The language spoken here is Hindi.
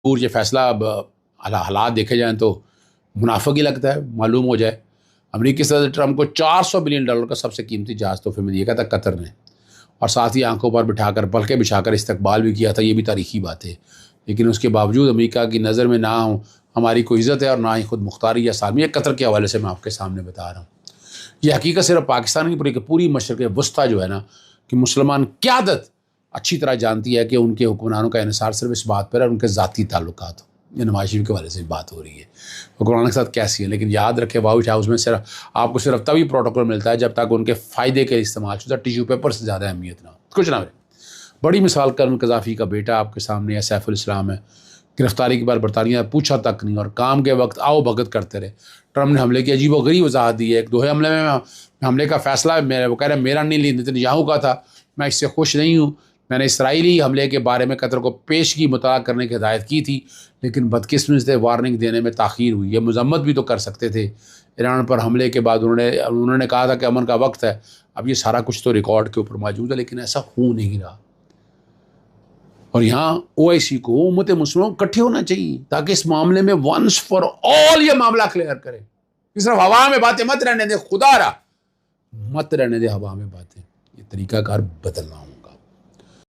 दूर ये फैसला अब हालात देखे जाएँ तो मुनाफिक ही लगता है। मालूम हो जाए अमरीकी सदर ट्रंप को $400 बिलियन का सबसे कीमती जहाज़ तोहफे में दिया था कतर ने, और साथ ही आंखों पर बिठाकर पलकें बिछाकर इस्तकबाल भी किया था। ये भी तारीखी बात है। लेकिन उसके बावजूद अमेरिका की नज़र में ना हमारी कोई इज़्ज़त है और ना ही खुद मुख्तारी या सालमियत कतर के हवाले से मैं आपके सामने बता रहा हूँ। ये हकीकत सिर्फ पाकिस्तान की पूरी मशरक़ वस्ता जो है ना कि मुसलमान क़यादत अच्छी तरह जानती है कि उनके हुक्मरानों का इन्हिसार सिर्फ इस बात पर है उनके ज़ाती ताल्लुकात। ये नवाज शरीफ के हवाले से बात हो रही है हुक्मरान के साथ कैसी है। लेकिन याद रखें व्हाइट हाउस में सिर्फ आपको सिर्फ तभी प्रोटोकॉल मिलता है जब तक उनके फ़ायदे के इस्तेमाल शुदा टिश्यू पेपर से ज़्यादा अहमियत ना हो। कुछ ना मिले। बड़ी मिसाल कर्नल कज़ाफ़ी का बेटा आपके सामने है, सैफुल इस्लाम है। गिरफ्तारी के बाद बरतानिया पूछा तक नहीं और काम के वक्त आओ भगत करते रहे। ट्रंप ने हमले की अजीब व गरीब वजाहत दी है। एक दोहे हमले में हमले का फैसला मेरा, वो कह रहे मेरा नहीं, नेतन्याहू का था। मैं इससे खुश नहीं हूँ। मैंने इसराइली हमले के बारे में कतर को पेशगी मुतला करने की हिदायत की थी, लेकिन बदकिस्मती से वार्निंग देने में ताख़ीर हुई। ये मजम्मत भी तो कर सकते थे। ईरान पर हमले के बाद उन्होंने कहा था कि अमन का वक्त है। अब ये सारा कुछ तो रिकॉर्ड के ऊपर मौजूद है, लेकिन ऐसा हो नहीं रहा। और यहाँ OIC को उम्मत मुस्लिमों इकट्ठे होना चाहिए ताकि इस मामले में वंस फॉर ऑल ये मामला क्लियर करे। सिर्फ हवा में बातें मत रहने दे, खुदा रहा मत रहने दे हवा में बातें। ये तरीकाकार बदलना होगा।